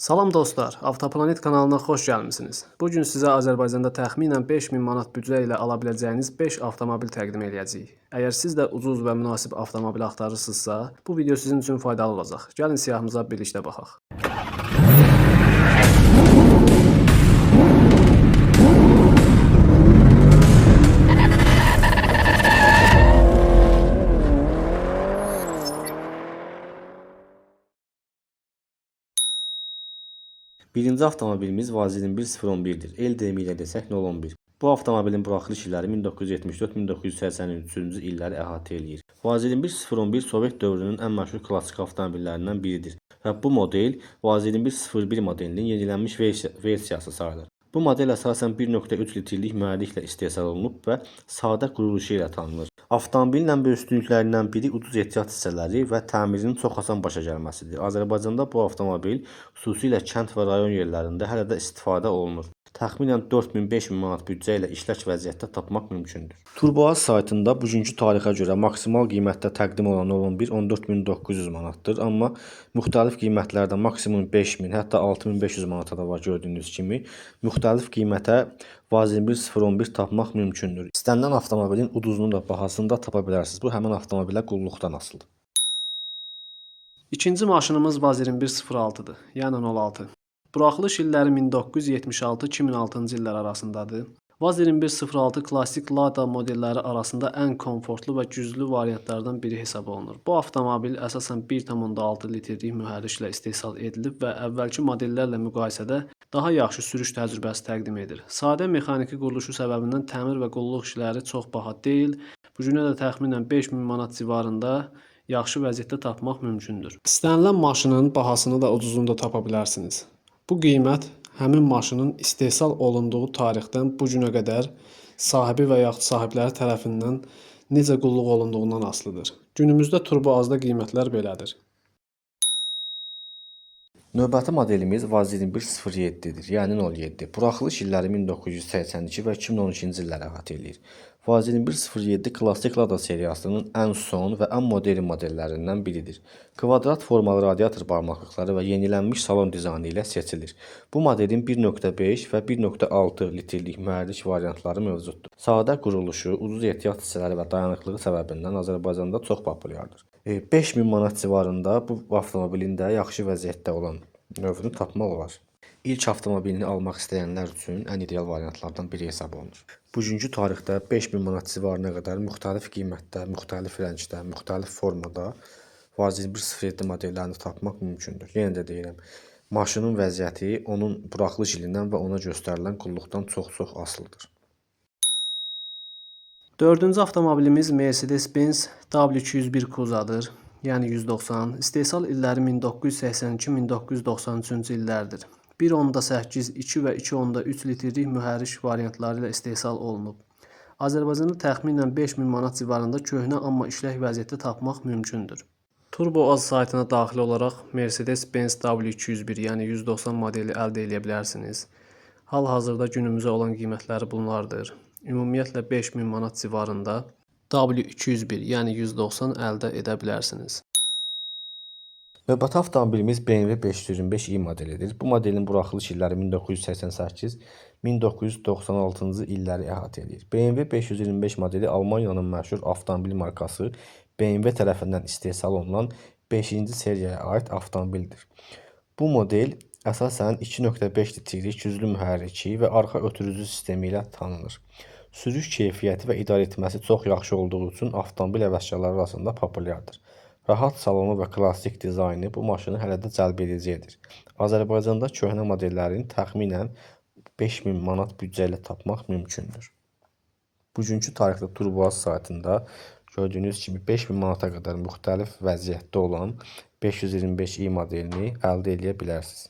Salam dostlar, Avtoplanet kanalına xoş gəlmisiniz. Bu gün sizə Azərbaycanda təxminən 5000 manat büdcə ilə ala biləcəyiniz 5 avtomobil təqdim edəcəyik. Əgər siz də ucuz və münasib avtomobil axtarırsınızsa, bu video sizin üçün faydalı olacaq. Gəlin siyahımıza birlikdə baxaq. Birinci avtomobilimiz Vaz 21011'dir. El deyimi ilə desək 011. Bu avtomobilin buraxılış illəri 1974-1983-cü illəri əhatə eləyir. Vaz 21011 Sovet dövrünün ən məşhur klassik avtomobillərindən biridir və bu model Vaz 201 modelinin yenilənmiş versiyası sayılır. Bu model əsasən 1.3 litrlik mühərriklə istehsal olunub və sadə quruluşu ilə tanınır. Avtomobilin ən böyük üstünlüklərindən biri ucuz ehtiyat hissələri və təmirinin çox asan başa gəlməsidir. Azərbaycanda bu avtomobil xüsusilə kənd və rayon yerlərində hələ də istifadə olunur. Təxminən 4000-5000 manat büdcə ilə işlək vəziyyətdə tapmaq mümkündür. Turboaz saytında bugünkü tarixə görə maksimal qiymətdə təqdim olan 011 14900 manatdır, amma müxtəlif qiymətlərdə maksimum 5000, hətta 6500 manata da var gördüyünüz kimi. Müxtəlif qiymətə Vaz 21011 tapmaq mümkündür. İstənilən avtomobilin ucuzunu da bahasını da tapa bilərsiniz. Bu həmin avtomobilə qulluqdan asılıdır. İkinci maşınımız Vaz 2106-dır, yəni 06. Buraxılış illəri 1976-2006-cı illər arasındadır. Vaz 2106 klassik Lada modelləri arasında ən komfortlu və güclü variantlardan biri hesab olunur. Bu avtomobil əsasən 1.6 litrlik mühərriklə istehsal edilib və əvvəlki modellərlə müqayisədə daha yaxşı sürüş təcrübəsi təqdim edir. Sadə mexaniki quruluşu səbəbindən təmir və qulluq işləri çox baha deyil. Bu günə də təxminən 5000 manat civarında yaxşı vəziyyətdə tapmaq mümkündür. İstənilən maşının bahasını da ucuzunu da tapa bilərsiniz. Bu qiymət həmin maşının istehsal olunduğu tarixdən bu günə qədər sahibi və yaxud sahibləri tərəfindən necə qulluq olunduğundan asılıdır. Günümüzdə turboazda qiymətlər belədir. Növbəti modelimiz Vaz 2107-dir, yəni 07. Buraxılış illəri 1982 və 2012-ci illəri əhatə eləyir. Vaz 2107 klassik Lada seriyasının ən son və ən modern modellərindən biridir. Kvadrat formalı radiator barmaqlıqları və yenilənmiş salon dizaynı ilə seçilir. Bu modelin 1.5 və 1.6 litrlik mühərrik variantları mövcuddur. Sadə quruluşu, ucuz ehtiyat hissələri və dayanıqlığı səbəbindən Azərbaycanda çox populyardır. 5000 manat civarında bu avtomobilin də yaxşı vəziyyətdə olan növünü tapmaq olar. İlk avtomobilini almaq istəyənlər üçün ən ideal variantlardan biri hesab olunur. Bugünkü tarixdə 5000 manat civarına qədər müxtəlif qiymətdə, müxtəlif rəngdə, müxtəlif formada Vaz 2107 modellərini tapmaq mümkündür. Yenə də deyirəm, maşının vəziyyəti onun buraxılış ilindən və ona göstərilən qulluqdan çox-çox asılıdır. Dördüncü avtomobilimiz Mercedes-Benz W201 Cruzadır, yəni 190. İstehsal illəri 1982-1993-cü illərdir. 1.8, 2 və 2.3 litrlik mühərrik variantları ilə istehsal olunub. Azərbaycanda təxminən 5000 manat civarında köhnə amma işlək vəziyyətdə tapmaq mümkündür. TurboAz saytına daxil olaraq Mercedes-Benz W201, yəni 190 modeli əldə edə bilərsiniz. Hal-hazırda günümüzə olan qiymətləri bunlardır. Ümumiyyətlə 5000 manat civarında W201, yəni 190 əldə edə bilərsiniz. Növbəti avtomobilimiz BMW 525i modelidir. Bu modelin buraxılış illəri 1988-1996-cı illəri əhatə edir. BMW 525 modeli Almaniyanın məşhur avtomobil markası BMW tərəfindən istehsal olunan 5-ci seriyaya aid avtomobildir. Bu model əsasən 2.5 litrlik güclü mühərriki və arxa ötürücü sistemi ilə tanınır. Sürüş keyfiyyəti və idarə etməsi çox yaxşı olduğu üçün avtomobil həvəskarları arasında populyardır. Rahat salonu və klassik dizaynı bu maşını hələ də cəlb edici edir. Azərbaycanda köhnə modellərin təxminən 5000 manat büdcə ilə tapmaq mümkündür. Bugünkü tarixdə TurboAz saytında gördüyünüz kimi 5000 manata qədər müxtəlif vəziyyətdə olan 525i modelini əldə edə bilərsiniz.